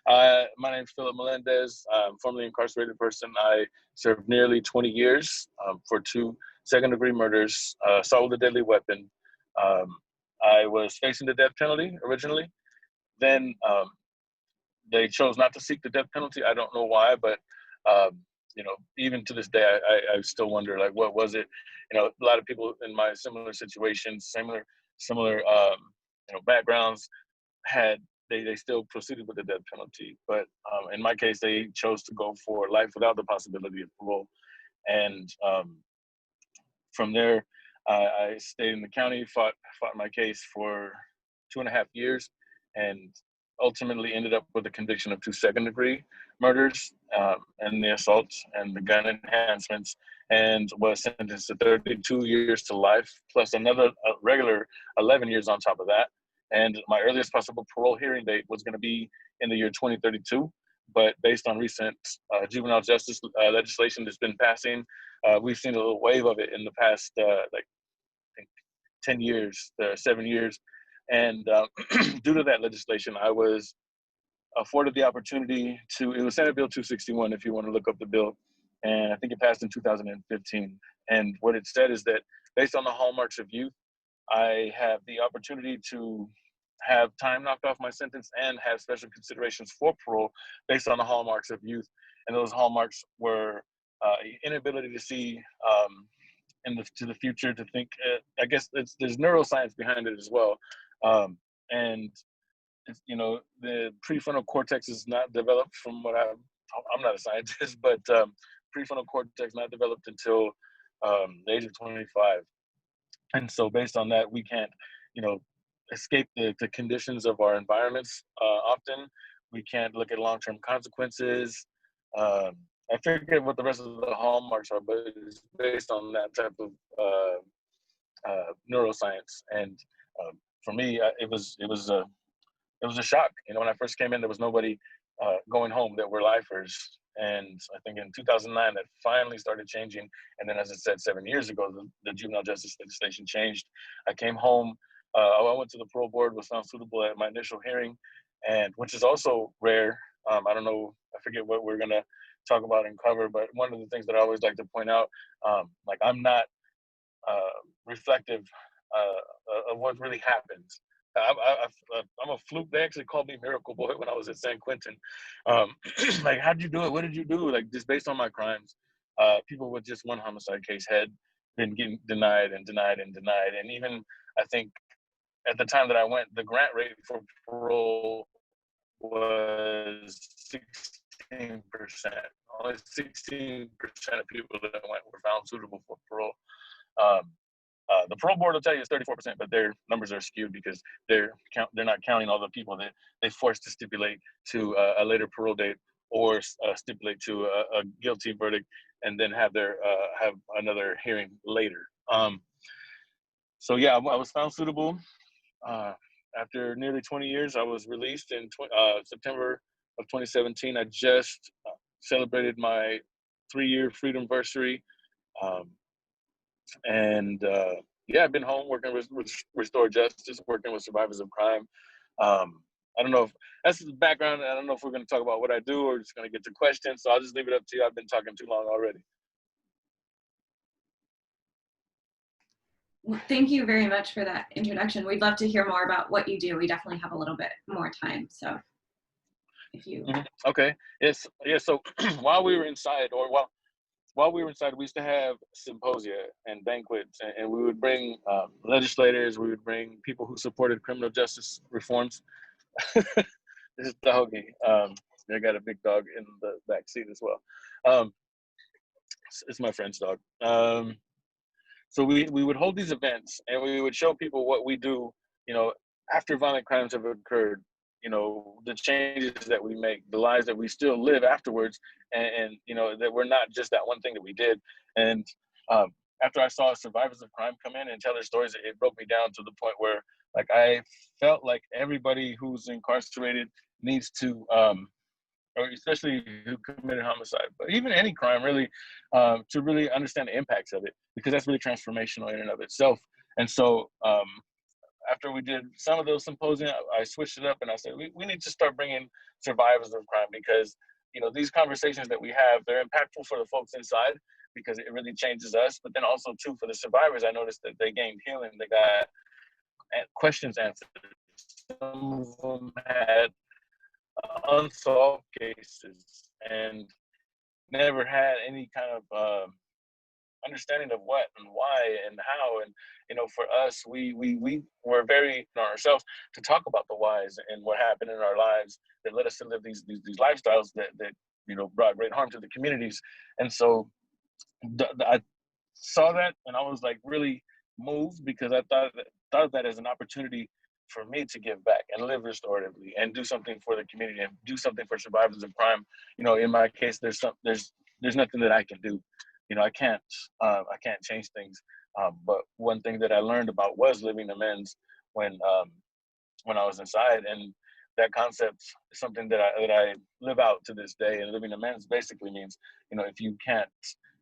My name is Philip Melendez. I'm a formerly incarcerated person. I served nearly 20 years for 2 second-degree murders, assault with a deadly weapon. Um, I was facing the death penalty originally. Then they chose not to seek the death penalty. I don't know why, but even to this day, I still wonder, like, what was it? A lot of people in my similar situations, similar backgrounds they still proceeded with the death penalty. But in my case, they chose to go for life without the possibility of parole. And from there, I stayed in the county, fought my case for 2.5 years, and ultimately ended up with a conviction of 2 second-degree murders and the assaults and the gun enhancements, and was sentenced to 32 years to life, plus another regular 11 years on top of that. And my earliest possible parole hearing date was going to be in the year 2032. But based on recent juvenile justice legislation that's been passing, we've seen a little wave of it in the past, I think 10 years, 7 years. And due to that legislation, I was afforded the opportunity it was Senate Bill 261, if you want to look up the bill. And I think it passed in 2015. And what it said is that based on the hallmarks of youth, I have the opportunity to have time knocked off my sentence and have special considerations for parole based on the hallmarks of youth. And those hallmarks were inability to see to the future, to think. I guess there's neuroscience behind it as well. And the prefrontal cortex is not developed from what I'm not a scientist, but prefrontal cortex not developed until the age of 25. And so based on that, we can't, escape the conditions of our environments often. We can't look at long-term consequences. I forget what the rest of the hallmarks are, but it's based on that type of neuroscience. And for me, it was a shock. When I first came in, there was nobody going home that were lifers. And I think in 2009, that finally started changing. And then, as I said, 7 years ago, the juvenile justice legislation changed. I came home. I went to the parole board, was found suitable at my initial hearing, and which is also rare. I don't know, I forget what we're going to talk about and cover, but one of the things that I always like to point out, I'm not reflective of what really happens. I'm a fluke. They actually called me Miracle Boy when I was at San Quentin. Like, how'd you do it? What did you do? Like, just based on my crimes, people with just one homicide case had been getting denied and denied and denied. And even, I think, at the time that I went, the grant rate for parole was 16%. Only 16% of people that went were found suitable for parole. The parole board will tell you it's 34%, but their numbers are skewed because they're not counting all the people that they forced to stipulate to a later parole date or stipulate to a guilty verdict and then have another hearing later. So yeah, I was found suitable. After nearly 20 years, I was released in September of 2017. I just celebrated my 3-year freedom anniversary. I've been home working with Restore Justice, working with survivors of crime. I don't know if that's the background. I don't know if we're going to talk about what I do or just going to get to questions. So I'll just leave it up to you. I've been talking too long already. Well, thank you very much for that introduction. We'd love to hear more about what you do. We definitely have a little bit more time. So if you... Okay. Yes. Yeah. So while we were inside, we used to have symposia and banquets, and we would bring legislators, we would bring people who supported criminal justice reforms. This is Doggy. I got a big dog in the back seat as well. It's my friend's dog. So we would hold these events, and we would show people what we do, after violent crimes have occurred, the changes that we make, the lives that we still live afterwards, and that we're not just that one thing that we did. And after I saw survivors of crime come in and tell their stories, it broke me down to the point where, like, I felt like everybody who's incarcerated needs to, or especially who committed homicide, but even any crime really, to really understand the impacts of it, because that's really transformational in and of itself. And so after we did some of those symposiums, I switched it up and I said, we need to start bringing survivors of crime, because, you know, these conversations that we have, they're impactful for the folks inside because it really changes us. But then also, too, for the survivors, I noticed that they gained healing. They got questions answered. Some of them had unsolved cases and never had any kind of understanding of what and why and how. And, you know, for us, we were very ourselves to talk about the whys and what happened in our lives that led us to live these lifestyles that you know, brought great harm to the communities. And so I saw that and I was like really moved, because I thought of that as an opportunity for me to give back and live restoratively and do something for the community and do something for survivors of crime. You know, in my case, there's nothing that I can do. You know, I can't change things. But one thing that I learned about was living amends when I was inside, and that concept is something that I live out to this day. And living amends basically means, you know, if you can't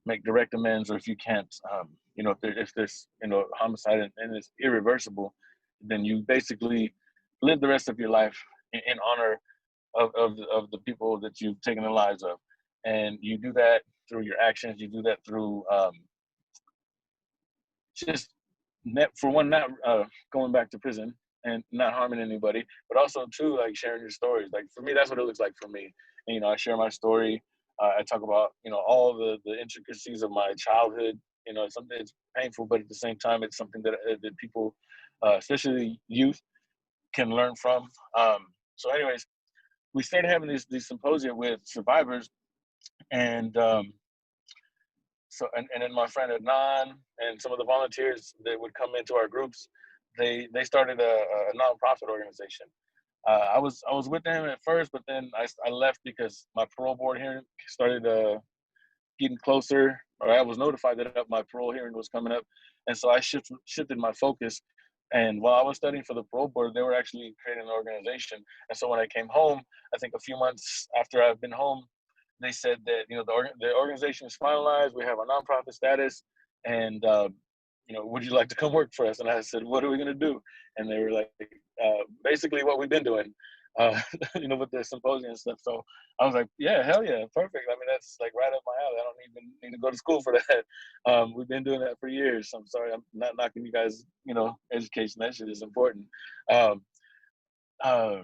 make direct amends, or if you can't, you know, if there's you know, homicide and it's irreversible, then you basically live the rest of your life in honor of the people that you've taken the lives of. And you do that through your actions. You do that through just for one, not going back to prison and not harming anybody, but also too, like sharing your stories. Like for me, that's what it looks like for me. And, you know, I share my story. I talk about, you know, all the intricacies of my childhood. You know, it's something that's painful, but at the same time, it's something that people, especially youth, can learn from. So anyways, we started having these symposia with survivors, and and then my friend Adnan and some of the volunteers that would come into our groups, they started a nonprofit organization. I was with them at first, but then I left because my parole board hearing started getting closer, or I was notified that my parole hearing was coming up, and so I shifted my focus. And while I was studying for the parole board, they were actually creating an organization. And so when I came home, I think a few months after I've been home, they said that, you know, the organization is finalized. We have a nonprofit status, and you know, would you like to come work for us? And I said, what are we going to do? And they were like, basically what we've been doing, you know, with the symposium and stuff. So I was like, yeah, hell yeah, perfect. I mean, that's like right up my alley. I don't even need to go to school for that. We've been doing that for years. So I'm sorry, I'm not knocking you guys, you know, education. That shit is important. Um, uh,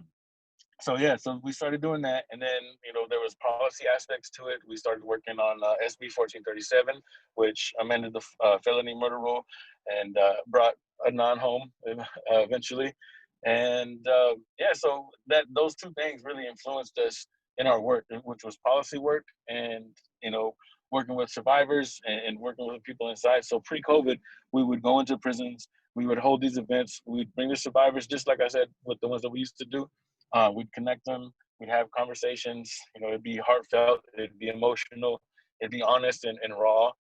so yeah, so we started doing that, and then, you know, there was policy aspects to it. We started working on SB 1437, which amended the felony murder rule and brought Adnan home eventually. And yeah, so those two things really influenced us in our work, which was policy work and, you know, working with survivors and working with people inside. So pre-COVID, we would go into prisons, we would hold these events, we'd bring the survivors, just like I said, with the ones that we used to do. We'd connect them, we'd have conversations, you know, it'd be heartfelt, it'd be emotional, it'd be honest and raw.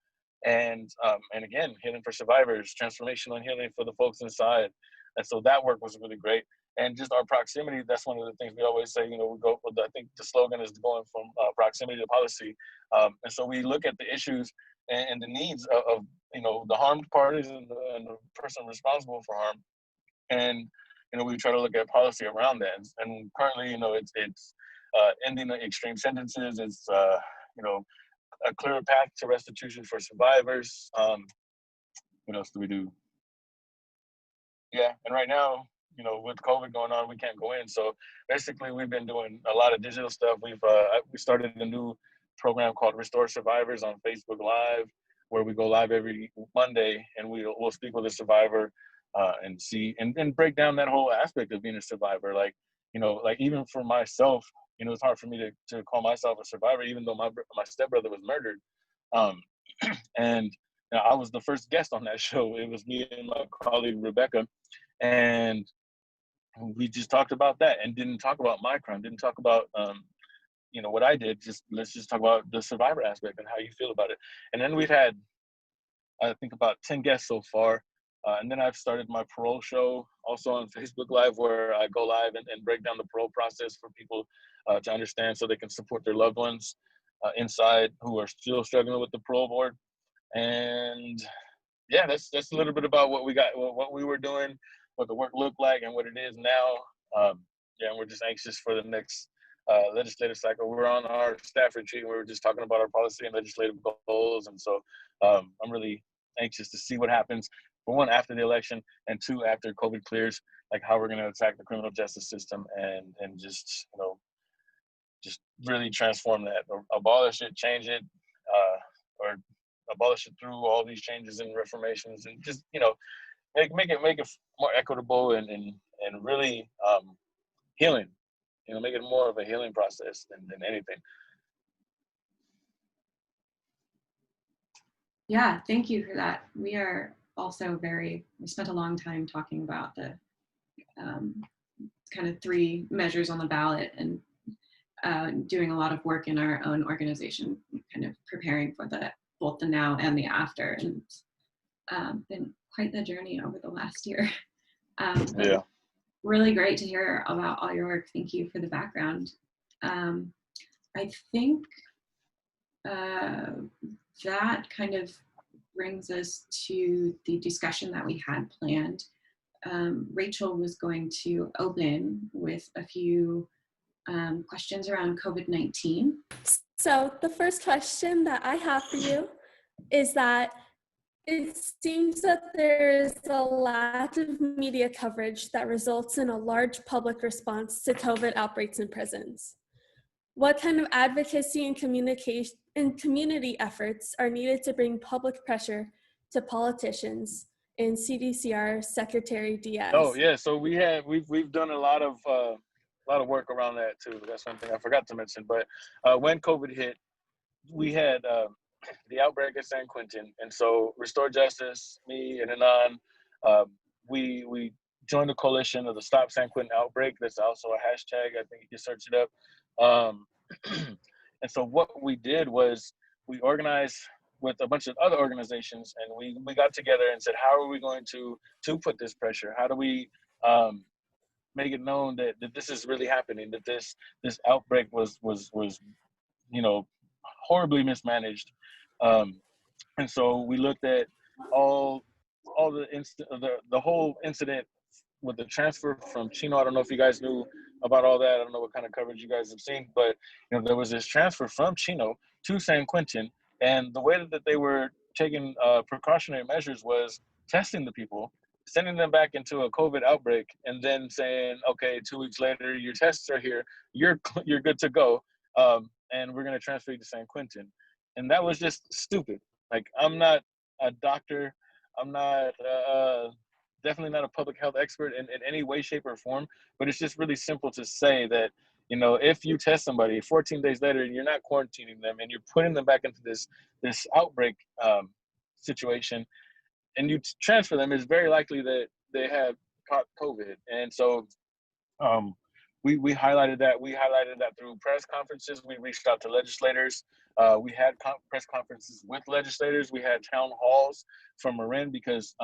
And again, healing for survivors, transformational healing for the folks inside. And so that work was really great. And just our proximity, that's one of the things we always say, you know, we go, I think the slogan is going from proximity to policy. And so we look at the issues and the needs of, you know, the harmed parties and the person responsible for harm. And, you know, we try to look at policy around that. And currently, you know, it's ending extreme sentences. It's, you know, a clearer path to restitution for survivors. What else do we do? Yeah, and right now, you know, with COVID going on, we can't go in. So basically, we've been doing a lot of digital stuff. We started a new program called Restore Survivors on Facebook Live, where we go live every Monday, and we'll speak with a survivor and see and break down that whole aspect of being a survivor. Like, you know, like even for myself, you know, it's hard for me to call myself a survivor, even though my stepbrother was murdered. And you know, I was the first guest on that show. It was me and my colleague Rebecca, and we just talked about that and didn't talk about my crime, didn't talk about you know, what I did. Let's just talk about the survivor aspect and how you feel about it. And then we've had, I think, about 10 guests so far. And then I've started my parole show also on Facebook Live, where I go live and break down the parole process for people to understand, so they can support their loved ones inside who are still struggling with the parole board. And yeah, that's a little bit about what we got, what we were doing. what the work looked like and what it is now. Yeah, and we're just anxious for the next legislative cycle. We're on our staff retreat, and we were just talking about our policy and legislative goals. And so I'm really anxious to see what happens, for one, after the election, and two, after COVID clears, like how we're going to attack the criminal justice system and just, just really transform that, or abolish it, change it, or abolish it through all these changes and reformations, and just, make it more equitable and really healing. Make it more of a healing process than anything. Yeah, thank you for that. We are also we spent a long time talking about the kind of 3 measures on the ballot, and doing a lot of work in our own organization, kind of preparing for both the now and the after, and been quite the journey over the last year. Yeah. Really great to hear about all your work. Thank you for the background. I think that kind of brings us to the discussion that we had planned. Rachel was going to open with a few questions around COVID-19. So the first question that I have for you is that it seems that there is a lack of media coverage that results in a large public response to COVID outbreaks in prisons. What kind of advocacy and communication and community efforts are needed to bring public pressure to politicians and CDCR Secretary Diaz? Oh yeah, so we've done a lot of work around that too. That's one thing I forgot to mention. But when COVID hit, we had the outbreak at San Quentin, and so Restore Justice, me and Anon, we joined the coalition of the Stop San Quentin Outbreak. That's also a hashtag. I think you can search it up. And so what we did was we organized with a bunch of other organizations, and we got together and said, how are we going to put this pressure? How do we make it known that this is really happening, that this outbreak was horribly mismanaged. And so we looked at all the whole incident with the transfer from Chino. I don't know if you guys knew about all that. I don't know what kind of coverage you guys have seen, but there was this transfer from Chino to San Quentin, and the way that they were taking precautionary measures was testing the people, sending them back into a COVID outbreak, and then saying, okay, 2 weeks later, your tests are here, you're good to go, and we're going to transfer you to San Quentin. And that was just stupid. Like, I'm not a doctor. I'm not definitely not a public health expert in any way, shape, or form, but it's just really simple to say that, if you test somebody 14 days later and you're not quarantining them and you're putting them back into this outbreak situation, and you transfer them, it's very likely that they have caught COVID. And so we highlighted that. We highlighted that through press conferences. We reached out to legislators. We had press conferences with legislators. We had town halls from Marin because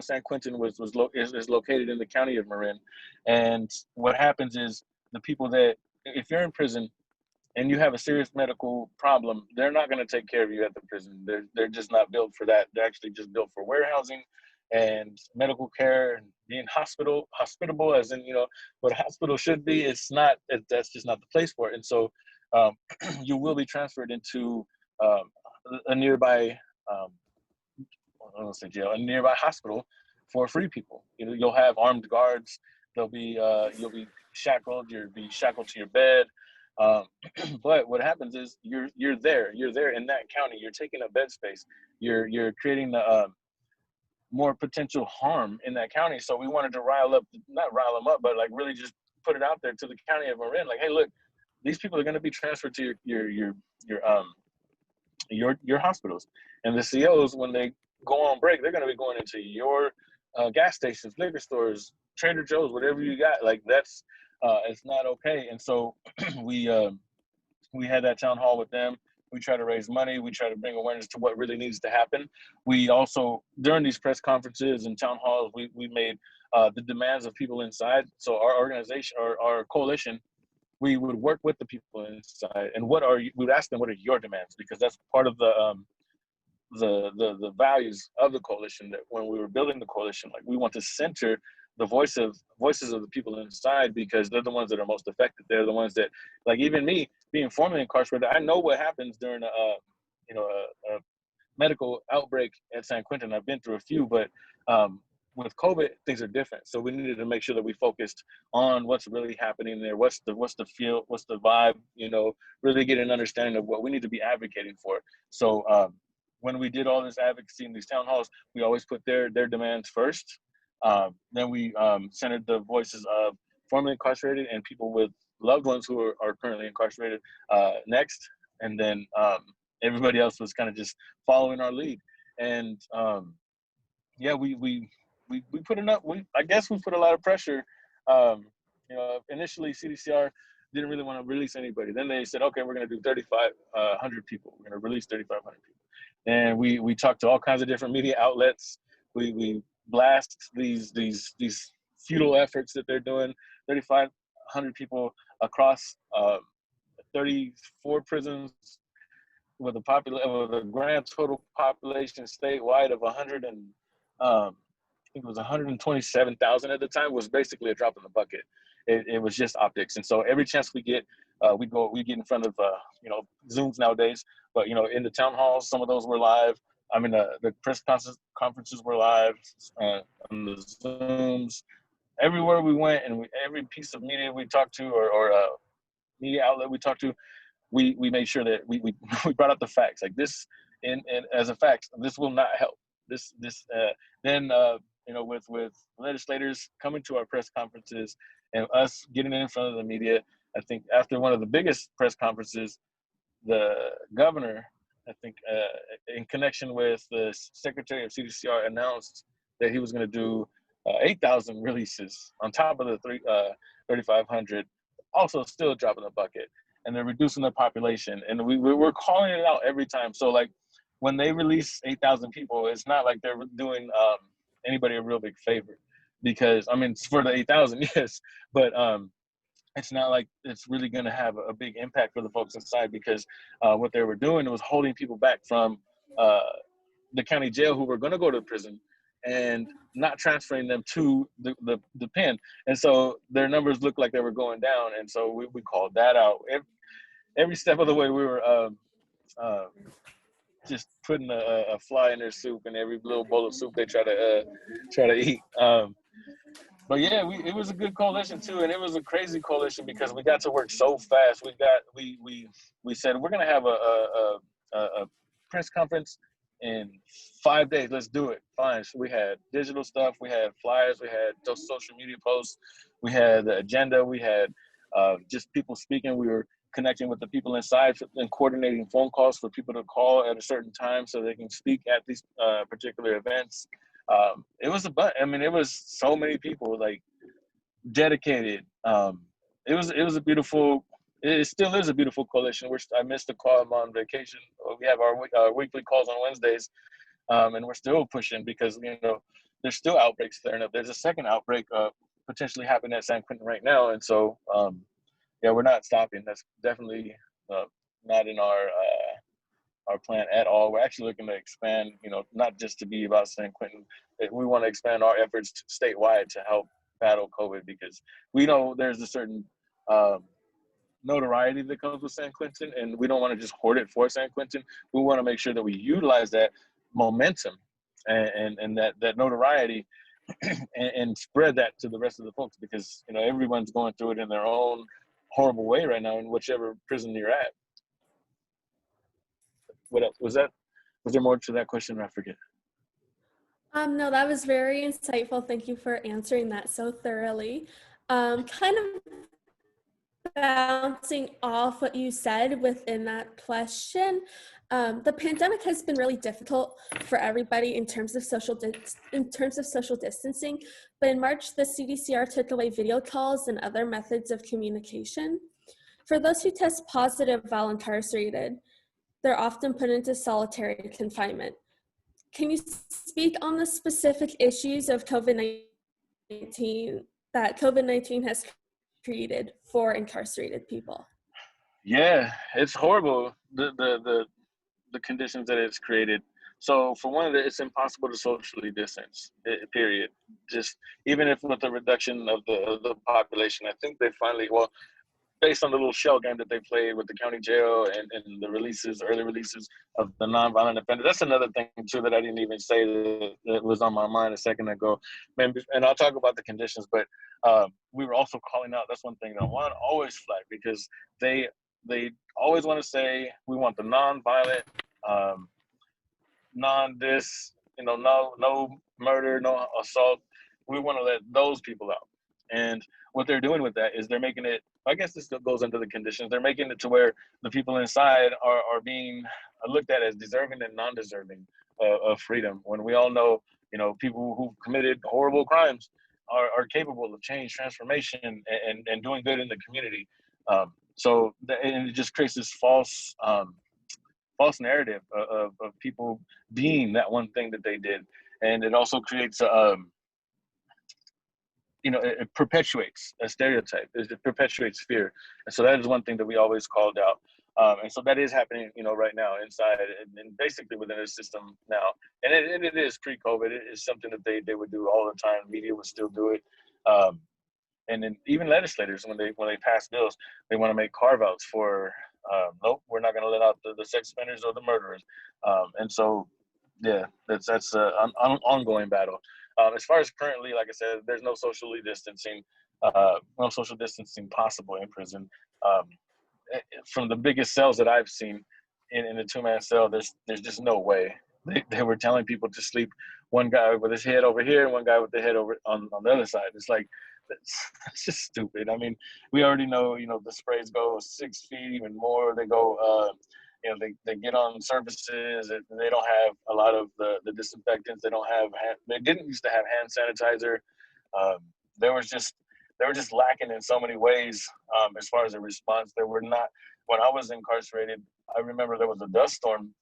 San Quentin is located in the county of Marin. And what happens is the people that, if you're in prison and you have a serious medical problem, they're not going to take care of you at the prison. They're just not built for that. They're actually just built for warehousing and medical care and being hospitable, as in, what a hospital should be. It's not, that's just not the place for it. And so you will be transferred into a nearby, I don't want to say jail, a nearby hospital for free people. You'll have armed guards. You'll be shackled. You'll be shackled to your bed. But what happens is you're there in that county. You're taking up bed space. You're creating the more potential harm in that county. So we wanted to not rile them up, but like really just put it out there to the county of Marin. Like, hey, look, these people are going to be transferred to your hospitals, and the COs, when they go on break, they're going to be going into your gas stations, liquor stores, Trader Joe's, whatever you got. Like, that's it's not okay. And so we had that town hall with them. We try to raise money. We try to bring awareness to what really needs to happen. We also, during these press conferences and town halls, we made the demands of people inside. So our organization, or our coalition, we would work with the people inside, and we'd ask them, what are your demands? Because that's part of the values of the coalition, that when we were building the coalition, like, we want to center voices of the people inside, because they're the ones that are most affected. They're the ones that, like, even me being formerly incarcerated, I know what happens during a medical outbreak at San Quentin. I've been through a few, but with COVID, things are different. So we needed to make sure that we focused on what's really happening there. What's the feel? What's the vibe? Really get an understanding of what we need to be advocating for. So when we did all this advocacy in these town halls, we always put their demands first. Then we centered the voices of formerly incarcerated and people with loved ones who are currently incarcerated next. And then everybody else was kind of just following our lead. And we put enough. I guess we put a lot of pressure. Initially CDCR didn't really want to release anybody. Then they said, okay, we're going to do 3,500 people. We're going to release 3,500 people. And we talked to all kinds of different media outlets. We blast these futile efforts that they're doing. 3,500 people across 34 prisons with a grand total population statewide of 100 and I think it was 127,000 at the time, was basically a drop in the bucket. It was just optics. And so every chance we get, we get in front of Zooms nowadays, but in the town halls, some of those were live. I mean, the press conferences were live on the Zooms. Everywhere we went, and every piece of media we talked to, or media outlet we talked to, we made sure that we brought up the facts. Like this, and as a fact, this will not help. Then with legislators coming to our press conferences and us getting in front of the media, I think after one of the biggest press conferences, the governor, I think in connection with the secretary of CDCR, announced that he was going to do 8,000 releases on top of the 3,500, also still a drop in the bucket. And they're reducing the population. And we're calling it out every time. So like when they release 8,000 people, it's not like they're doing anybody a real big favor, because I mean, it's for the 8,000, yes, but it's not like it's really going to have a big impact for the folks inside, because what they were doing was holding people back from the county jail who were going to go to prison and not transferring them to the pen. And so their numbers looked like they were going down. And so we called that out. Every step of the way, we were just putting a fly in their soup, and every little bowl of soup they try to eat. But yeah, it was a good coalition too, and it was a crazy coalition because we got to work so fast. We said we're gonna have a press conference in 5 days. Let's do it. Fine. So we had digital stuff, we had flyers, we had those social media posts, we had the agenda, we had just people speaking. We were connecting with the people inside and coordinating phone calls for people to call at a certain time so they can speak at these particular events. It was it was so many people like dedicated. It was a beautiful. It still is a beautiful coalition. I missed the call. I'm on vacation. We have our weekly calls on Wednesdays, and we're still pushing because there's still outbreaks there, and if there's a second outbreak potentially happening at San Quentin right now, and so we're not stopping. That's definitely not in our plan at all. We're actually looking to expand, not just to be about San Quentin. We want to expand our efforts statewide to help battle COVID, because we know there's a certain notoriety that comes with San Quentin, and we don't want to just hoard it for San Quentin. We want to make sure that we utilize that momentum and that notoriety and spread that to the rest of the folks, because everyone's going through it in their own horrible way right now in whichever prison you're at. What else was that? Was there more to that question? I forget. No, that was very insightful. Thank you for answering that so thoroughly. Kind of bouncing off what you said within that question, the pandemic has been really difficult for everybody in terms of social distancing. But in March, the CDCR took away video calls and other methods of communication. For those who test positive while incarcerated, they're often put into solitary confinement. Can you speak on the specific issues of COVID-19 that COVID-19 has created for incarcerated people? Yeah, it's horrible, the conditions that it's created. So for one, it's impossible to socially distance. Period. Just even if with the reduction of the population, I think they finally based on the little shell game that they played with the county jail and the early releases of the nonviolent offenders. That's another thing too that I didn't even say that was on my mind a second ago. And I'll talk about the conditions, but we were also calling out. That's one thing that I want to always flag, because they always want to say we want the nonviolent, non-this, no murder, no assault. We want to let those people out. And what they're doing with that is they're making it, I guess this still goes into the conditions, they're making it to where the people inside are being looked at as deserving and non-deserving of freedom, when we all know, people who've committed horrible crimes are capable of change, transformation, and doing good in the community. And it just creates this false narrative of people being that one thing that they did. And it also creates it perpetuates a stereotype. It perpetuates fear. And so that is one thing that we always called out. And so that is happening, right now inside and basically within the system now. And it is pre-COVID. It is something that they would do all the time. Media would still do it. And then even legislators, when they pass bills, they want to make carve-outs for, nope, we're not going to let out the sex offenders or the murderers. And so, yeah, that's an ongoing battle. As far as currently, like I said, there's no social distancing possible in prison. From the biggest cells that I've seen in a 2-man cell, there's just no way. They were telling people to sleep, one guy with his head over here and one guy with the head over on the other side. It's like, that's just stupid. I mean, we already know, the sprays go 6 feet, even more. They go, they get on surfaces and they don't have a lot of the disinfectants. They didn't used to have hand sanitizer. They were just lacking in so many ways as far as the response. There were not, when I was incarcerated, I remember there was a dust storm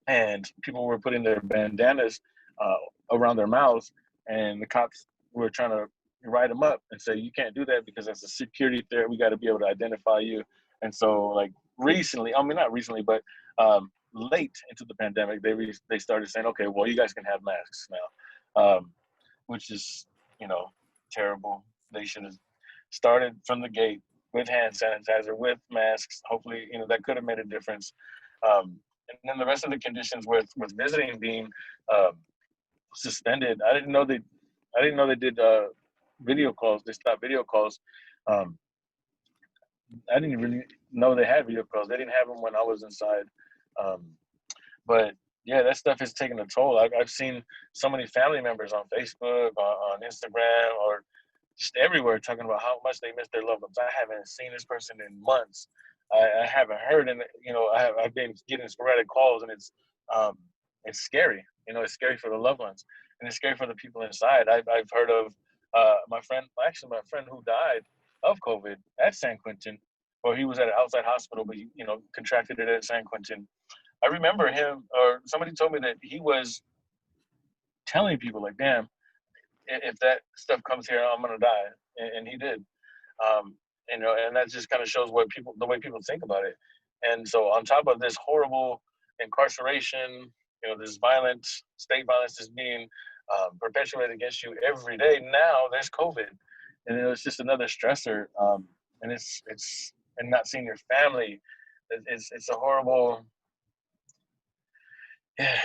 and people were putting their bandanas around their mouths, and the cops were trying to write them up and say, you can't do that because that's a security threat. We got to be able to identify you. And so, like, recently, I mean, not recently, but late into the pandemic, they started saying, okay, well, you guys can have masks now, which is, terrible. They should have started from the gate with hand sanitizer, with masks. Hopefully, that could have made a difference. And then the rest of the conditions with visiting being suspended. I didn't know they did video calls. They stopped video calls. I didn't really know they had video calls. They didn't have them when I was inside. But yeah, that stuff has taken a toll. I've seen so many family members on Facebook, on Instagram, or just everywhere talking about how much they miss their loved ones. I haven't seen this person in months. I haven't heard, and I've been getting sporadic calls, and it's scary. It's scary for the loved ones, and it's scary for the people inside. I've heard of my friend who died of COVID at San Quentin, or he was at an outside hospital, but he contracted it at San Quentin. I remember him, or somebody told me that he was telling people, like, damn, if that stuff comes here, I'm gonna die, and he did. And that just kind of shows the way people think about it. And so on top of this horrible incarceration, this state violence is being perpetuated against you every day. Now there's COVID, and it's just another stressor. And it's and not seeing your family. It's a horrible. Yeah,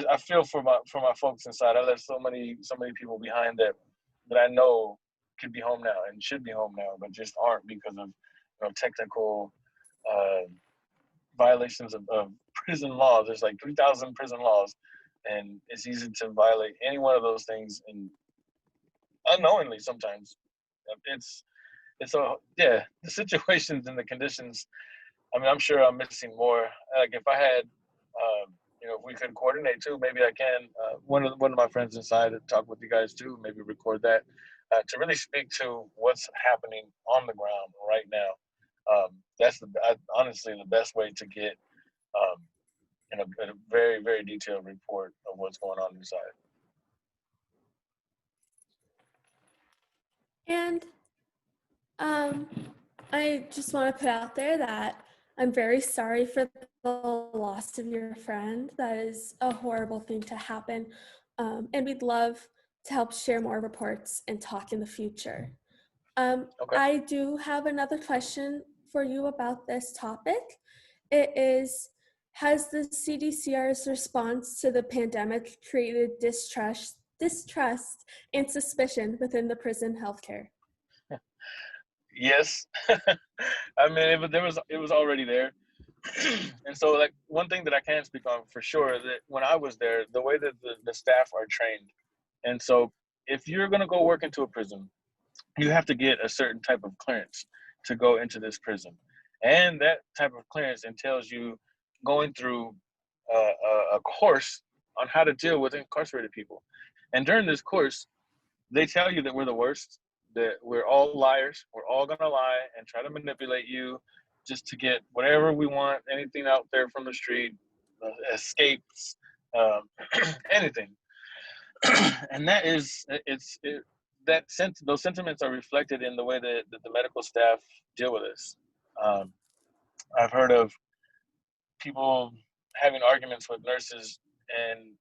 I feel for my folks inside. I left so many people behind that I know could be home now and should be home now, but just aren't because of technical violations of prison laws. There's like 3,000 prison laws, and it's easy to violate any one of those things, and unknowingly sometimes. The situations and the conditions. I mean, I'm sure I'm missing more. Like if I had, if we could coordinate too, maybe I can. One of my friends inside to talk with you guys too. Maybe record that to really speak to what's happening on the ground right now. That's honestly the best way to get a very, very detailed report of what's going on inside. And I just want to put out there that I'm very sorry for the loss of your friend. That is a horrible thing to happen. And we'd love to help share more reports and talk in the future. Okay. I do have another question for you about this topic. It is, has the CDCR's response to the pandemic created distrust and suspicion within the prison healthcare? Yes. I mean, it was already there. And so, like, one thing that I can speak on for sure, that when I was there, the way that the staff are trained, and so if you're going to go work into a prison, you have to get a certain type of clearance to go into this prison, and that type of clearance entails you going through a course on how to deal with incarcerated people. And during this course, they tell you that we're the worst, that we're all liars, we're all gonna lie and try to manipulate you just to get whatever we want, anything out there from the street, escapes, um, anything. And that is, those sentiments are reflected in the way that the medical staff deal with this. Um, I've heard of people having arguments with nurses, and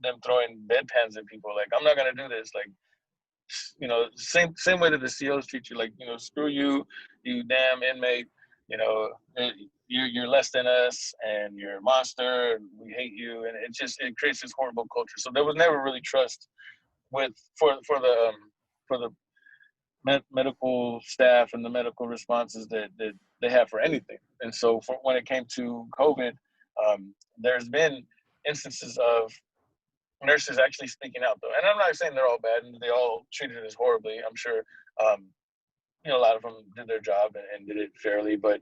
them throwing bedpans at people. Like, I'm not gonna do this. Like, same way that the COs treat you, like, screw you, you damn inmate, you know, you're less than us, and you're a monster, and we hate you, and it creates this horrible culture. So there was never really trust for the medical staff and the medical responses that they have for anything. And so when it came to COVID, there's been instances of nurses actually speaking out, though. And I'm not saying they're all bad and they all treated us horribly. I'm sure, a lot of them did their job and did it fairly. But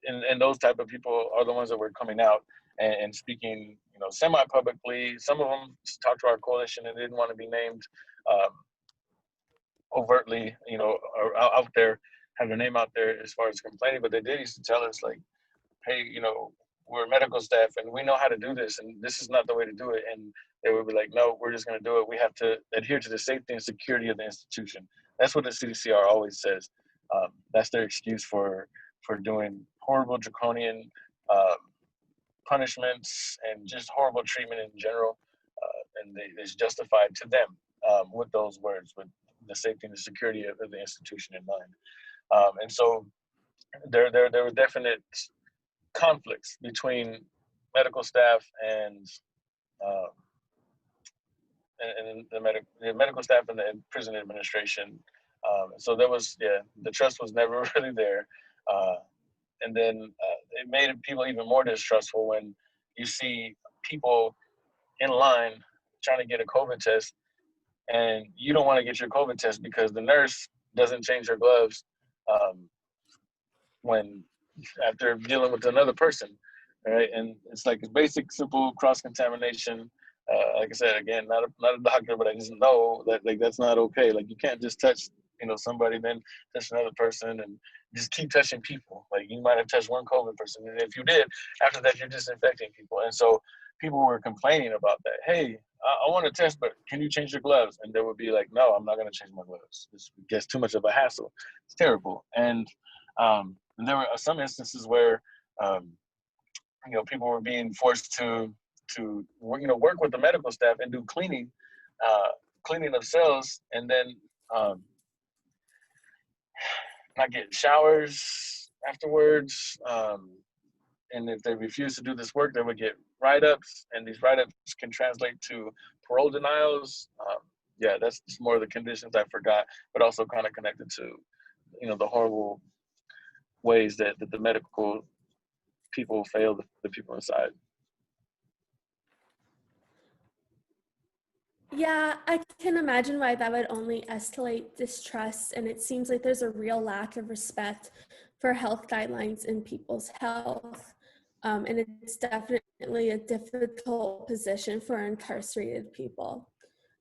and those type of people are the ones that were coming out and speaking, semi-publicly. Some of them talked to our coalition and didn't want to be named overtly, or out there, have their name out there as far as complaining. But they did used to tell us, like, hey, we're medical staff and we know how to do this, and this is not the way to do it. And they would be like, no, we're just going to do it. We have to adhere to the safety and security of the institution. That's what the CDCR always says. That's their excuse for doing horrible draconian punishments and just horrible treatment in general. And it's justified to them with those words, with the safety and the security of the institution in mind. And so there were definite conflicts between medical staff and the medical staff and the prison administration. So there was, the trust was never really there. And then it made people even more distrustful when you see people in line trying to get a COVID test, and you don't want to get your COVID test because the nurse doesn't change her gloves after dealing with another person, right? And it's like a basic, simple cross-contamination. Like I said, again, not a doctor, but I just know that, like, that's not okay. Like, you can't just touch, somebody, then touch another person, and just keep touching people. Like, you might have touched one COVID person, and if you did, after that, you're disinfecting people. And so people were complaining about that. Hey, I want to test, but can you change your gloves? And they would be like, no, I'm not going to change my gloves. It gets too much of a hassle. It's terrible. And there were some instances where, people were being forced to work with the medical staff and do cleaning of cells, and then not get showers afterwards. And if they refuse to do this work, they would get write-ups, and these write-ups can translate to parole denials. That's just more of the conditions I forgot, but also kind of connected to, the horrible ways that the medical people fail the people inside. Yeah, I can imagine why that would only escalate distrust, and it seems like there's a real lack of respect for health guidelines in people's health. And it's definitely a difficult position for incarcerated people.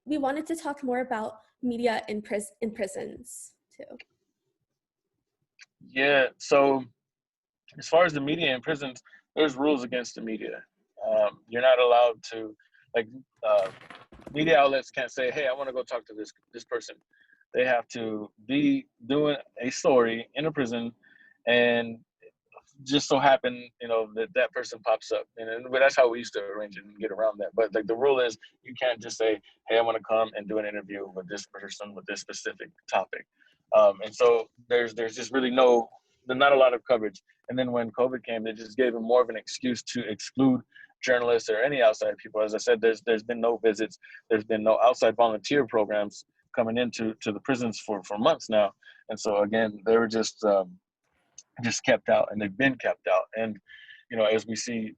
We wanted to talk more about media in prisons too. Yeah, so as far as the media in prisons, there's rules against the media. You're not allowed to, like, media outlets can't say, hey, I want to go talk to this person. They have to be doing a story in a prison, and just so happen, that person pops up, and but that's how we used to arrange it and get around that. But like the rule is, you can't just say, "Hey, I want to come and do an interview with this person with this specific topic," and so there's just really not a lot of coverage. And then when COVID came, they just gave them more of an excuse to exclude journalists or any outside people. As I said, there's been no visits, there's been no outside volunteer programs coming into the prisons for months now, and so again, they were just kept out, and they've been kept out. And as we see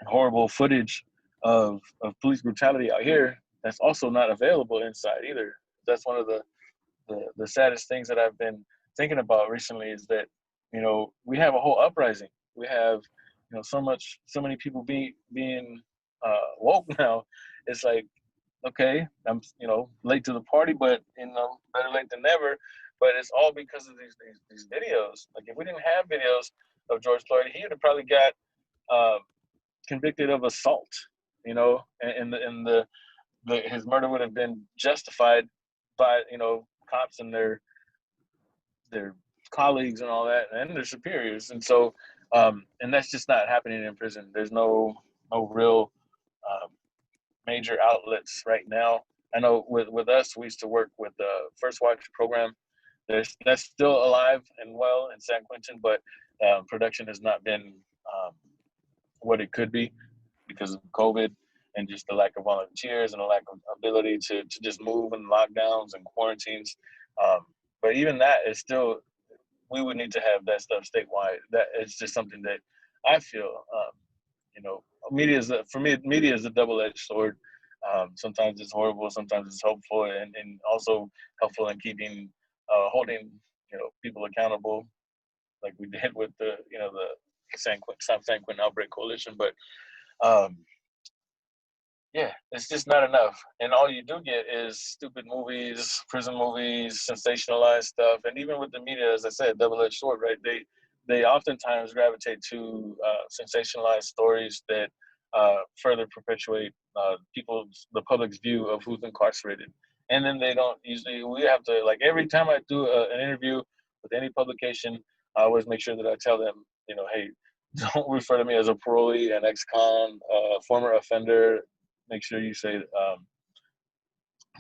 horrible footage of police brutality out here, that's also not available inside either. That's one of the saddest things that I've been thinking about recently, is that we have a whole uprising. We have so many people being woke now. It's like, okay, I'm late to the party, but better late than never. But it's all because of these videos. Like, if we didn't have videos of George Floyd, he would have probably got convicted of assault, and his murder would have been justified by cops and their colleagues and all that, and their superiors. And so, and that's just not happening in prison. There's no real major outlets right now. I know with us, we used to work with the First Watch program. That's still alive and well in San Quentin, but production has not been what it could be because of COVID and just the lack of volunteers and the lack of ability to just move and lockdowns and quarantines. But even that is still, we would need to have that stuff statewide. That is just something that I feel, media is a double-edged sword. Sometimes it's horrible, sometimes it's hopeful, and also helpful in keeping, holding, people accountable, like we did with the San Quentin Outbreak Coalition. But yeah, it's just not enough. And all you do get is stupid movies, prison movies, sensationalized stuff. And even with the media, as I said, double-edged sword, right? They oftentimes gravitate to sensationalized stories that further perpetuate the public's view of who's incarcerated. And then they don't usually, we have to, like, every time I do an interview with any publication, I always make sure that I tell them, hey, don't refer to me as a parolee, an ex-con, former offender. Make sure you say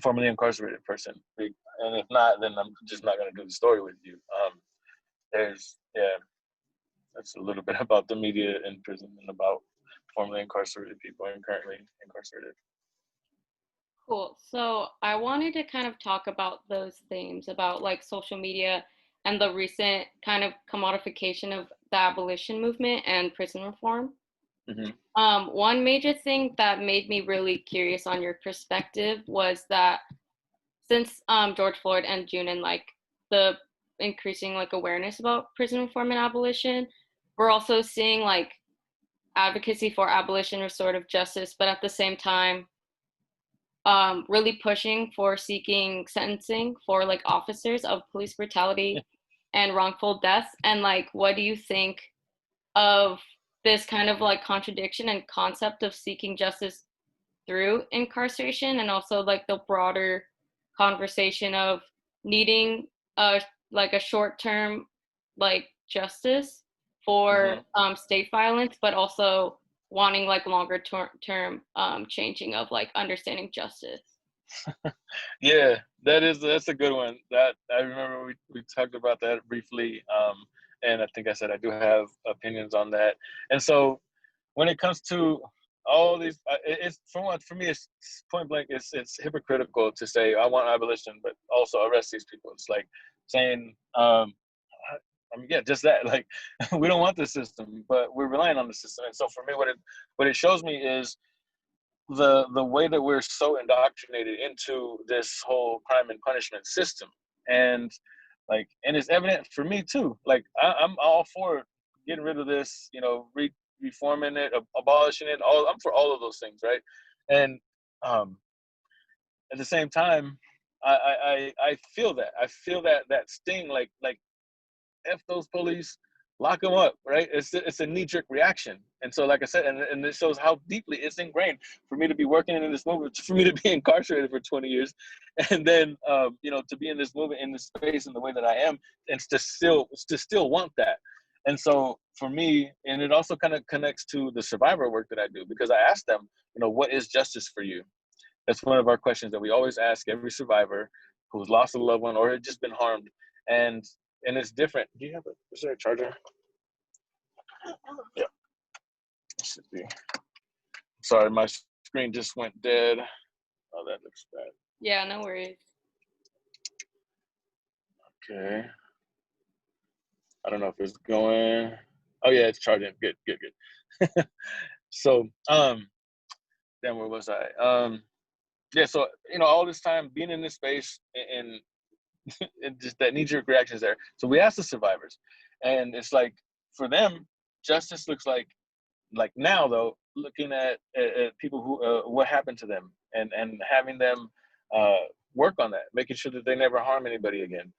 formerly incarcerated person. And if not, then I'm just not going to do the story with you. That's a little bit about the media in prison and about formerly incarcerated people and currently incarcerated. Cool. So I wanted to kind of talk about those themes, about like social media and the recent kind of commodification of the abolition movement and prison reform. Mm-hmm. One major thing that made me really curious on your perspective was that since George Floyd and June and like the increasing like awareness about prison reform and abolition, we're also seeing like advocacy for abolition, restorative justice, but at the same time, really pushing for seeking sentencing for like officers of police brutality and wrongful deaths. And like, what do you think of this kind of like contradiction and concept of seeking justice through incarceration, and also like the broader conversation of needing a short-term like justice for state violence, but also wanting like longer term changing of like understanding justice? Yeah, that's a good one. That I remember we talked about that briefly, and I think I said I do have opinions on that. And so when it comes to all these, it's for me, it's point blank. It's hypocritical to say I want abolition, but also arrest these people. It's like saying, just that. Like, we don't want the system, but we're relying on the system. And so for me, what it shows me is the way that we're so indoctrinated into this whole crime and punishment system. And it's evident for me too. Like, I'm all for getting rid of this, reforming it, abolishing it. I'm for all of those things, right? And at the same time, I feel that. I feel that sting, like F those police, lock them up, right? It's a knee-jerk reaction. And so, like I said, and it shows how deeply it's ingrained for me to be working in this movement, for me to be incarcerated for 20 years, and then, to be in this movement, in this space, in the way that I am, and to still want that. And so for me, and it also kind of connects to the survivor work that I do, because I ask them, what is justice for you? That's one of our questions that we always ask every survivor who's lost a loved one or had just been harmed. And it's different. Is there a charger? Yeah. Should be. Sorry, my screen just went dead. Oh, that looks bad. Yeah, no worries. Okay. I don't know if it's going. Oh yeah, it's charging. Good. So, then where was I? Yeah, so all this time being in this space and just that knee-jerk reaction is there. So we asked the survivors, and it's like for them, justice looks like now though, looking at people who what happened to them and having them work on that, making sure that they never harm anybody again.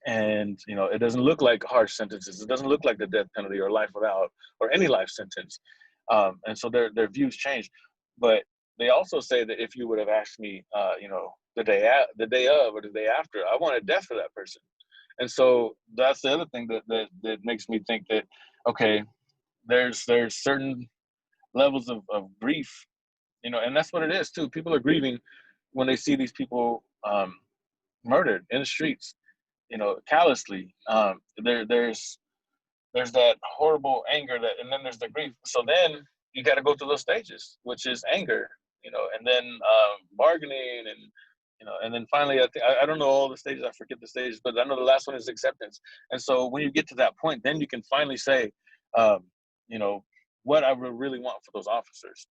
And it doesn't look like harsh sentences. It doesn't look like the death penalty or life without or any life sentence. And so their views change. But they also say that if you would have asked me, the day of or the day after, I wanted death for that person. And so that's the other thing that makes me think that, okay, there's certain levels of grief, and that's what it is too. People are grieving when they see these people murdered in the streets, callously. There's that horrible anger and then there's the grief. So then you got to go through those stages, which is anger, and then bargaining and then finally, I don't know all the stages. I forget the stages, but I know the last one is acceptance. And so when you get to that point, then you can finally say, what I would really want for those officers.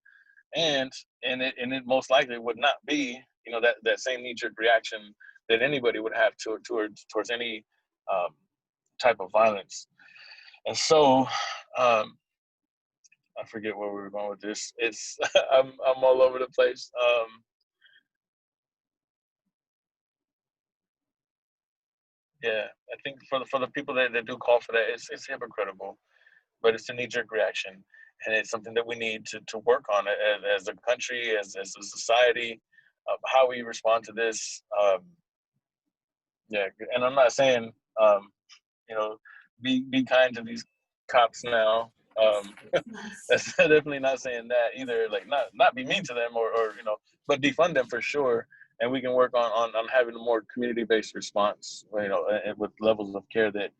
And it most likely would not be, that same knee-jerk reaction that anybody would have towards any type of violence. And so, I forget where we were going with this. It's I'm all over the place. Yeah, I think for the people that do call for that, it's hypocritical, but it's a knee-jerk reaction, and it's something that we need to work on as a country, as a society, how we respond to this. Yeah, and I'm not saying be kind to these cops now. That's definitely not saying that either. Like not be mean to them or but defund them for sure. And we can work on having a more community-based response, and with levels of care that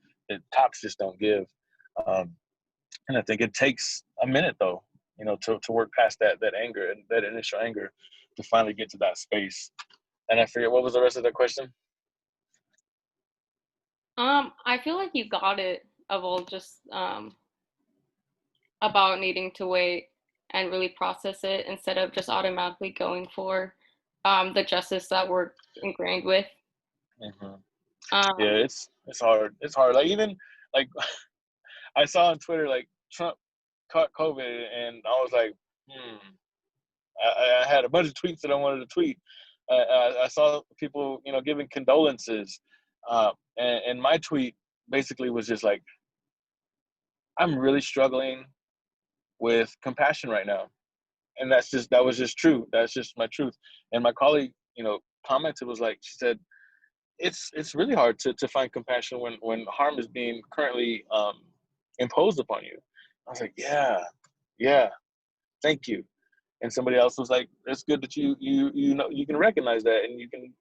cops just don't give. And I think it takes a minute though, to work past that anger and that initial anger to finally get to that space. And I forget what was the rest of the question. I feel like you got it, Abel, just about needing to wait and really process it instead of just automatically going for the justice that we're ingrained with. Mm-hmm. Yeah, it's hard. It's hard. Like even like I saw on Twitter like Trump caught COVID, and I was like, I had a bunch of tweets that I wanted to tweet. I saw people, giving condolences, and my tweet basically was just like, I'm really struggling with compassion right now, and that was just true. That's just my truth. And my colleague, commented, was like, she said, it's really hard to find compassion when harm is being currently imposed upon you. I was like, yeah, thank you. And somebody else was like, it's good that you can recognize that and you can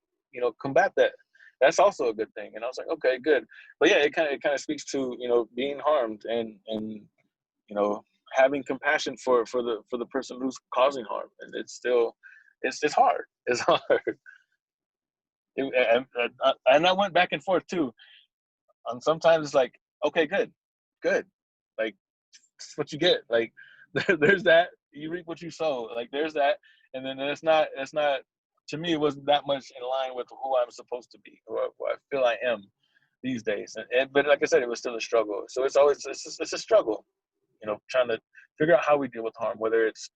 combat that. That's also a good thing. And I was like, okay, good. But yeah, it kind of speaks to being harmed and having compassion for the person who's causing harm. And it's still it's hard. It's hard. And I went back and forth too. And sometimes it's like, okay, good, like that's what you get. Like there's that, you reap what you sow. Like there's that, and then it's not. To me, it wasn't that much in line with who I'm supposed to be, who I feel I am these days. But like I said, it was still a struggle. So it's a struggle, trying to figure out how we deal with harm, whether it's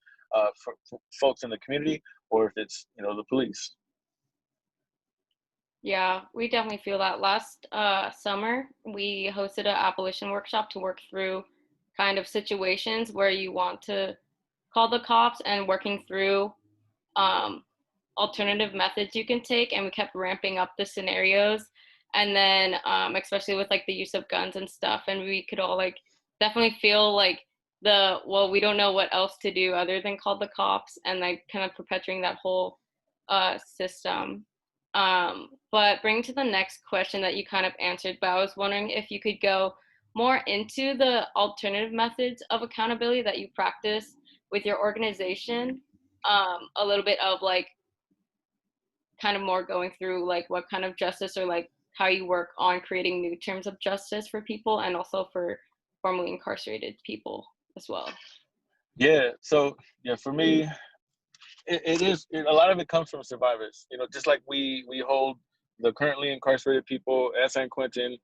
for folks in the community or if it's the police. Yeah, we definitely feel that. Last summer, we hosted an abolition workshop to work through kind of situations where you want to call the cops and working through alternative methods you can take. And we kept ramping up the scenarios. And then especially with like the use of guns and stuff, and we could all like definitely feel like we don't know what else to do other than call the cops, and like kind of perpetuating that whole system. But bring to the next question that you kind of answered, but I was wondering if you could go more into the alternative methods of accountability that you practice with your organization. A little bit of like kind of more going through like what kind of justice, or like how you work on creating new terms of justice for people and also for formerly incarcerated people as well. Yeah. So yeah, for me, a lot of it comes from survivors. Just like we hold the currently incarcerated people at San Quentin,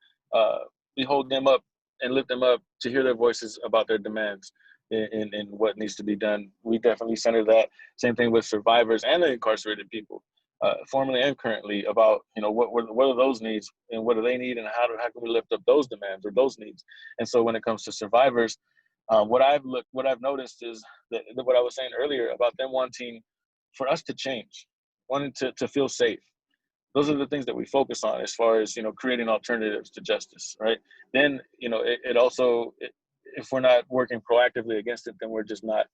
we hold them up and lift them up to hear their voices about their demands and what needs to be done. We definitely center that. Same thing with survivors and the incarcerated people, formerly and currently, about what are those needs and what do they need, and how can we lift up those demands or those needs. And so when it comes to survivors, what I've noticed is that what I was saying earlier about them wanting for us to change, wanting to feel safe. Those are the things that we focus on as far as, creating alternatives to justice, right? Then, if we're not working proactively against it, then we're just not,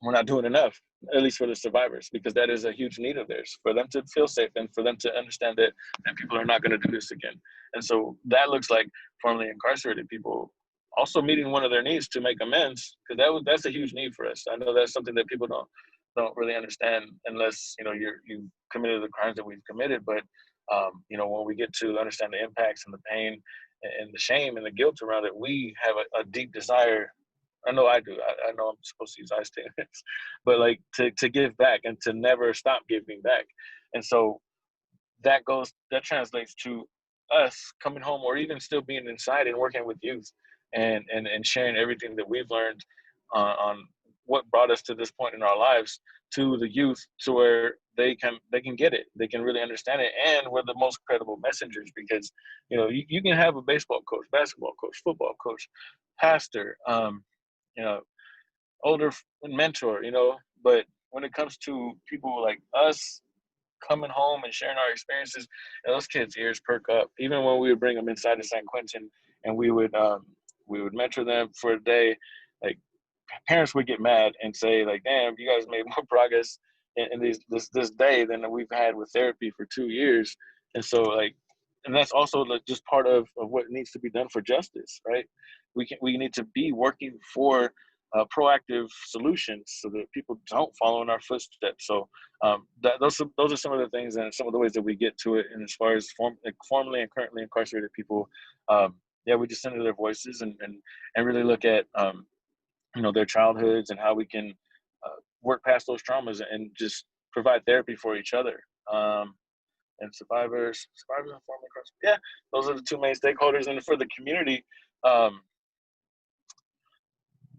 we're not doing enough, at least for the survivors, because that is a huge need of theirs, for them to feel safe and for them to understand that people are not going to do this again. And so that looks like formerly incarcerated people also meeting one of their needs to make amends, because that's a huge need for us. I know that's something that people don't really understand unless you've committed the crimes that we've committed. But when we get to understand the impacts and the pain and the shame and the guilt around it, we have a deep desire. I know I do. I know I'm supposed to use I statements, but like to give back and to never stop giving back. And so that translates to us coming home, or even still being inside and working with youth and sharing everything that we've learned on what brought us to this point in our lives to the youth, to where they can get it, they can really understand it, and we're the most credible messengers, because you can have a baseball coach, basketball coach, football coach, pastor, older mentor, but when it comes to people like us coming home and sharing our experiences, those kids' ears perk up. Even when we would bring them inside of San Quentin and we would mentor them for a day, like parents would get mad and say like, "Damn, you guys made more progress in this day than we've had with therapy for 2 years." And so and that's also just part of what needs to be done for justice, right? We need to be working for proactive solutions so that people don't follow in our footsteps. So those are some of the things and some of the ways that we get to it. And as far as formerly and currently incarcerated people, we just center their voices and really look at their childhoods and how we can work past those traumas and just provide therapy for each other. And survivors and former incarcerated. Yeah, those are the two main stakeholders. And for the community,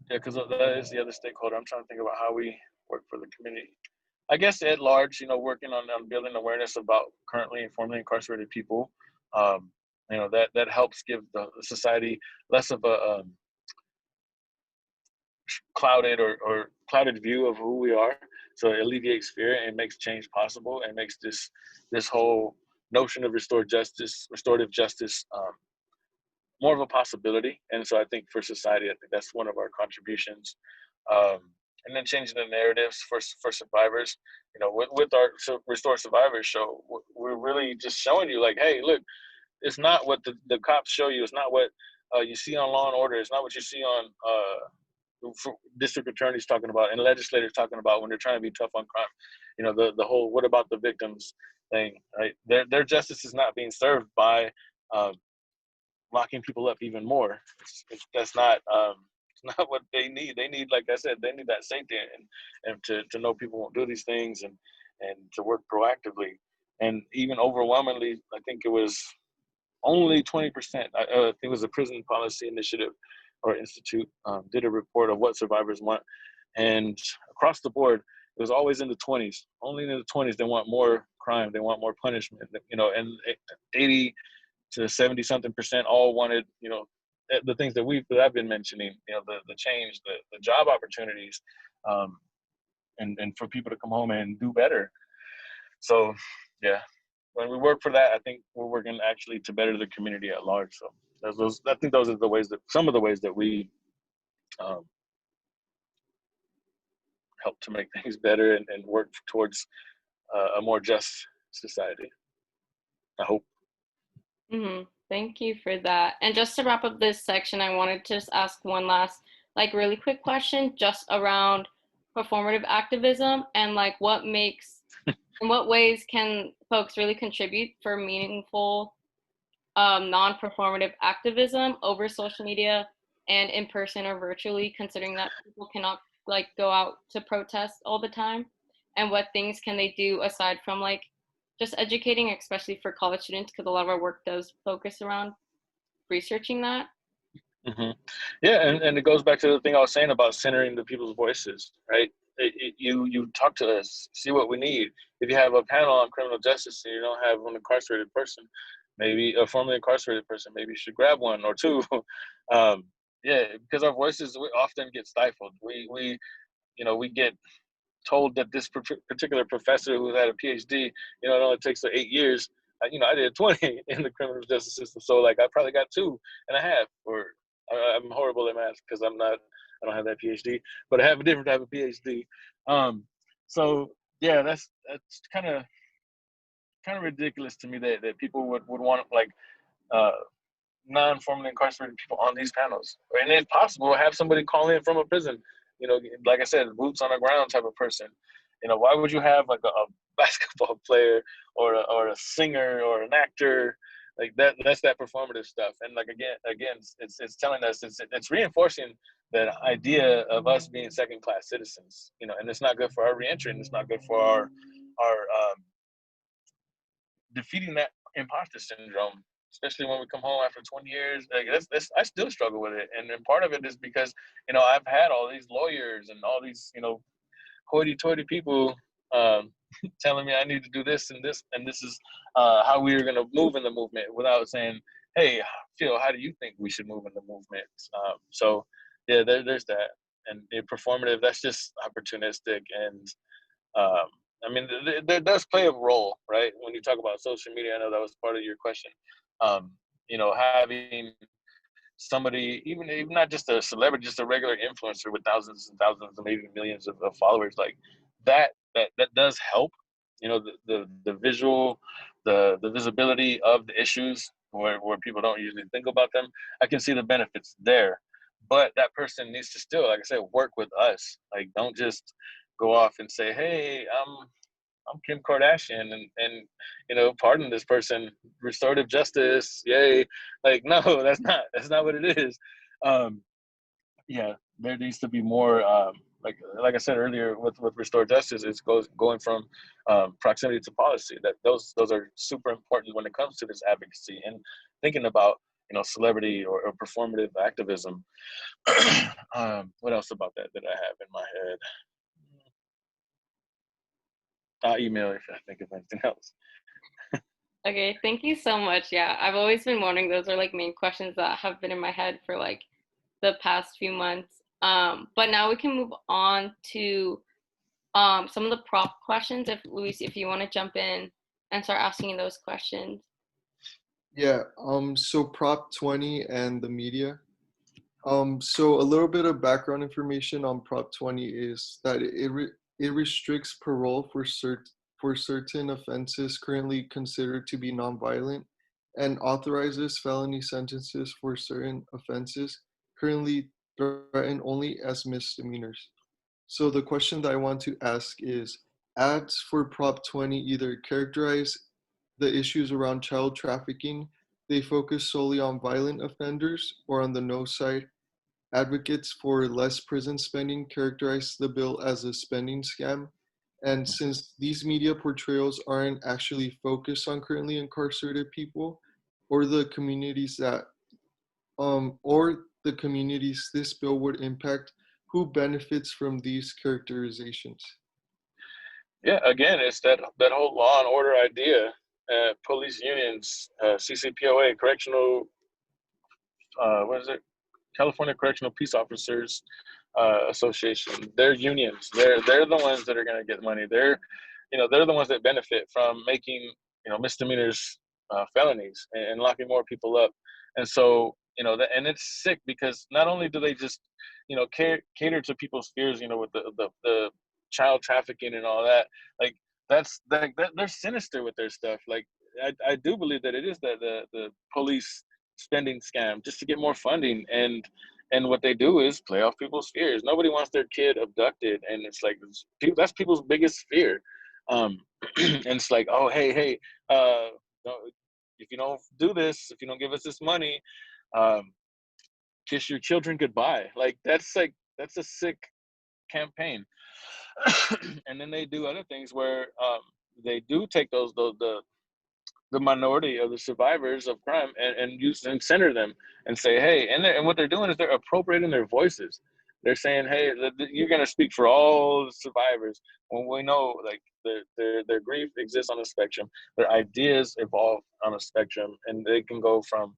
because that is the other stakeholder. I'm trying to think about how we work for the community. I guess at large, working on building awareness about currently and formerly incarcerated people. That helps give the society less of a clouded or clouded view of who we are. So it alleviates fear and makes change possible, and makes this whole notion of restorative justice more of a possibility. And so I think for society, I think that's one of our contributions. And then changing the narratives for survivors, with our Restore Survivors show, we're really just showing you like, hey, look, it's not what the cops show you. It's not what you see on Law and Order. It's not what you see on district attorneys talking about and legislators talking about when they're trying to be tough on crime. The whole "what about the victims" thing, right? Their justice is not being served by locking people up even more. That's not it's not what they need. They need, like I said, they need that safety and to know people won't do these things and to work proactively. And even overwhelmingly, I think it was only 20%. I think it was a Prison Policy Initiative or Institute did a report of what survivors want, and across the board, it was always in the 20s. Only in the 20s, they want more crime, they want more punishment. And 80 to 70 something percent all wanted, the things that I've been mentioning, the change, the job opportunities, and for people to come home and do better. So, yeah, when we work for that, I think we're working actually to better the community at large. So I think those are the ways that some of the ways that we help to make things better and work towards a more just society. I hope. Thank you for that. And just to wrap up this section, I wanted to just ask one last, like, really quick question just around performative activism and like in what ways can folks really contribute for meaningful non-performative activism over social media and in person or virtually, considering that people cannot like go out to protest all the time, and what things can they do aside from like just educating, especially for college students, because a lot of our work does focus around researching that. Yeah, and it goes back to the thing I was saying about centering the people's voices, right? You talk to us, see what we need. If you have a panel on criminal justice and you don't have an incarcerated person, maybe a formerly incarcerated person, maybe you should grab one or two. Yeah, because our voices often get stifled. We get told that this particular professor who had a PhD, it only takes 8 years. I did 20 in the criminal justice system, so like I probably got 2.5, or I'm horrible at math because I don't have that PhD, but I have a different type of PhD. So yeah, that's kind of ridiculous to me that people would want like non-formally incarcerated people on these panels. And if possible, have somebody call in from a prison, like I said, boots on the ground type of person. Why would you have like a basketball player or a singer or an actor like that? That's that performative stuff. And like again, it's telling us, it's reinforcing that idea of us being second-class citizens. And it's not good for our reentry, and it's not good for our defeating that imposter syndrome, especially when we come home after 20 years. Like I still struggle with it. And part of it is because, I've had all these lawyers and all these, hoity-toity people telling me I need to do this, and this is how we are going to move in the movement, without saying, hey, Phil, how do you think we should move in the movement? So yeah, there's that. And performative, that's just opportunistic. And I mean, there does play a role, right? When you talk about social media, I know that was part of your question. Having somebody, even not just a celebrity, just a regular influencer with thousands and thousands and maybe millions of followers, like that does help. The visual, the visibility of the issues where people don't usually think about them. I can see the benefits there, but that person needs to still, like I said, work with us. Like, don't just go off and say, hey, I'm Kim Kardashian and pardon this person, restorative justice, yay. Like, no, that's not what it is. Yeah, there needs to be more, like I said earlier with restorative justice, it's going from proximity to policy. That those are super important when it comes to this advocacy and thinking about celebrity or performative activism. What else about that I have in my head? I'll email if I think of anything else. Okay, thank you so much. Yeah, I've always been wondering, those are like main questions that have been in my head for like the past few months. But now we can move on to some of the prop questions. If Luis, if you want to jump in and start asking those questions. Yeah, so Prop 20 and the media. So a little bit of background information on Prop 20 is that it restricts parole for certain offenses currently considered to be nonviolent, and authorizes felony sentences for certain offenses currently threatened only as misdemeanors. So the question that I want to ask is, ads for Prop 20 either characterize the issues around child trafficking, they focus solely on violent offenders, or on the no side, advocates for less prison spending characterize the bill as a spending scam. And since these media portrayals aren't actually focused on currently incarcerated people or the communities this bill would impact, who benefits from these characterizations? Yeah, again, it's that whole law and order idea. Police unions, CCPOA, correctional, what is it? California Correctional Peace Officers Association. They're unions. They're the ones that are going to get money. They're the ones that benefit from making misdemeanors, felonies, and locking more people up. And so, and it's sick because not only do they just, cater to people's fears, with the child trafficking and all that, like they're sinister with their stuff. Like I do believe that it is the police spending scam just to get more funding, and what they do is play off people's fears. Nobody wants their kid abducted, and it's like that's people's biggest fear. And it's like, oh, hey, if you don't do this, if you don't give us this money, kiss your children goodbye. Like that's a sick campaign. And then they do other things where they do take the minority of the survivors of crime and use and center them and say, hey, and what they're doing is they're appropriating their voices. They're saying, hey, you're going to speak for all the survivors, when we know like their grief exists on a spectrum, their ideas evolve on a spectrum, and they can go from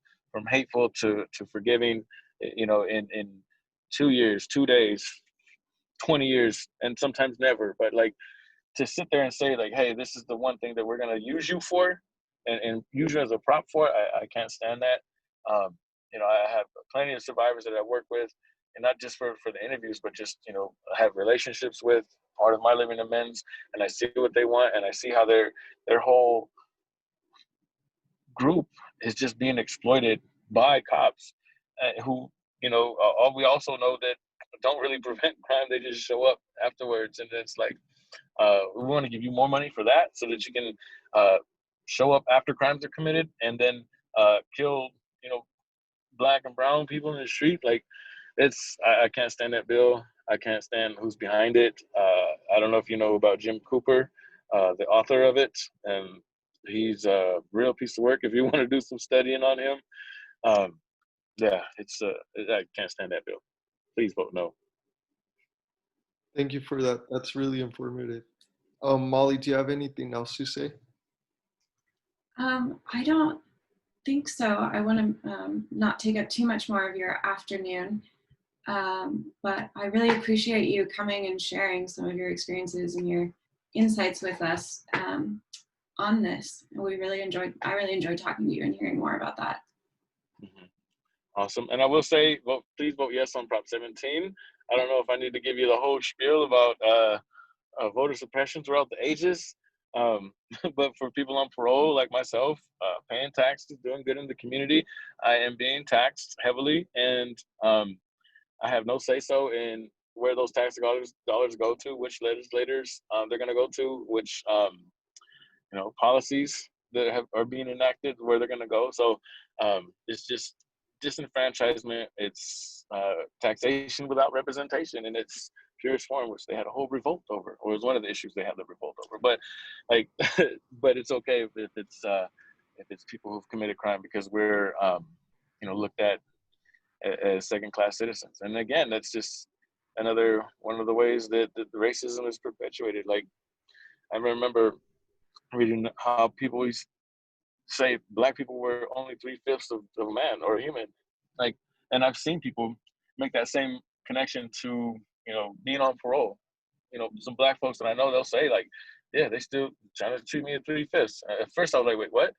hateful to forgiving, in 2 years, 2 days, 20 years, and sometimes never. But like, to sit there and say like, hey, this is the one thing that we're going to use you for, and use you as a prop for it, I can't stand that. I have plenty of survivors that I work with, and not just for the interviews, but just, I have relationships with, part of my living amends, and I see what they want, and I see how their whole group is just being exploited by cops, who, we also know that don't really prevent crime. They just show up afterwards, and it's like, we want to give you more money for that so that you can show up after crimes are committed, and then kill, Black and brown people in the street. Like, I can't stand that bill. I can't stand who's behind it. I don't know if you know about Jim Cooper, the author of it, and he's a real piece of work if you want to do some studying on him. Yeah, I can't stand that bill. Please vote no. Thank you for that. That's really informative. Molly, do you have anything else to say? I don't think so. I want to not take up too much more of your afternoon, but I really appreciate you coming and sharing some of your experiences and your insights with us on this. I really enjoyed talking to you and hearing more about that. Mm-hmm. Awesome. And I will say, please vote yes on Prop 17. I don't know if I need to give you the whole spiel about voter suppression throughout the ages. But for people on parole like myself, paying taxes, doing good in the community, I am being taxed heavily, and I have no say-so in where those tax dollars go to, which legislators they're going to go to, which policies that are being enacted, where they're going to go. So it's just disenfranchisement. It's taxation without representation, and it's purest form, which they had a whole revolt over, or was one of the issues they had the revolt over. But like, but it's okay if it's people who've committed crime, because we're looked at as second-class citizens. And again, that's just another one of the ways that the racism is perpetuated. Like, I remember reading how people used to say Black people were only 3/5 of a man or a human. Like, and I've seen people make that same connection to, being on parole. Some Black folks that I know, they'll say like, yeah, they still trying to treat me at 3/5. At first I was like, wait, what?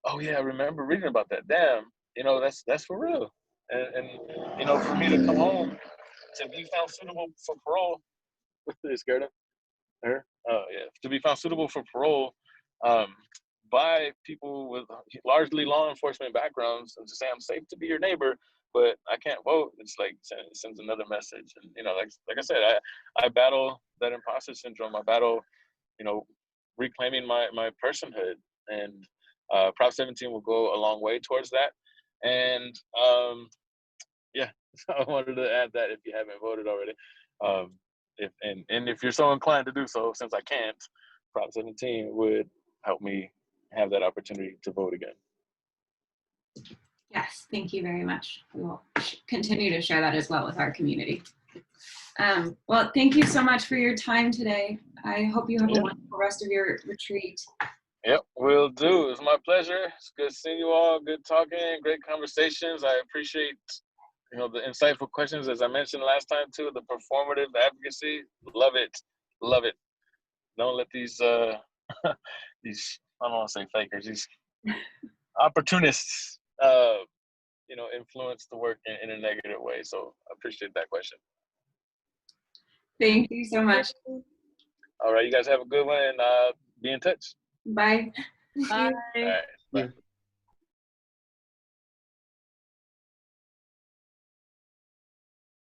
Oh yeah, I remember reading about that. Damn, that's for real. And for me to come home to be found suitable for parole, they scared of her. Oh yeah, to be found suitable for parole by people with largely law enforcement backgrounds, and to say I'm safe to be your neighbor, but I can't vote. It's like it sends another message. And like I said, I battle that imposter syndrome. I battle, reclaiming my personhood, and Prop 17 will go a long way towards that. And yeah, I wanted to add that if you haven't voted already. If you're so inclined to do so, since I can't, Prop 17 would help me have that opportunity to vote again. Yes, thank you very much. We will continue to share that as well with our community. Well, thank you so much for your time today. I hope you have a wonderful rest of your retreat. Yep, will do. It's my pleasure. It's good seeing you all. Good talking, great conversations. I appreciate the insightful questions, as I mentioned last time too. The performative advocacy, love it. Don't let these these I don't want to say fakers, these opportunists, influence the work in a negative way. So I appreciate that question. Thank you so much. All right, you guys have a good one, and be in touch. Bye. Bye. All right, bye. Yeah.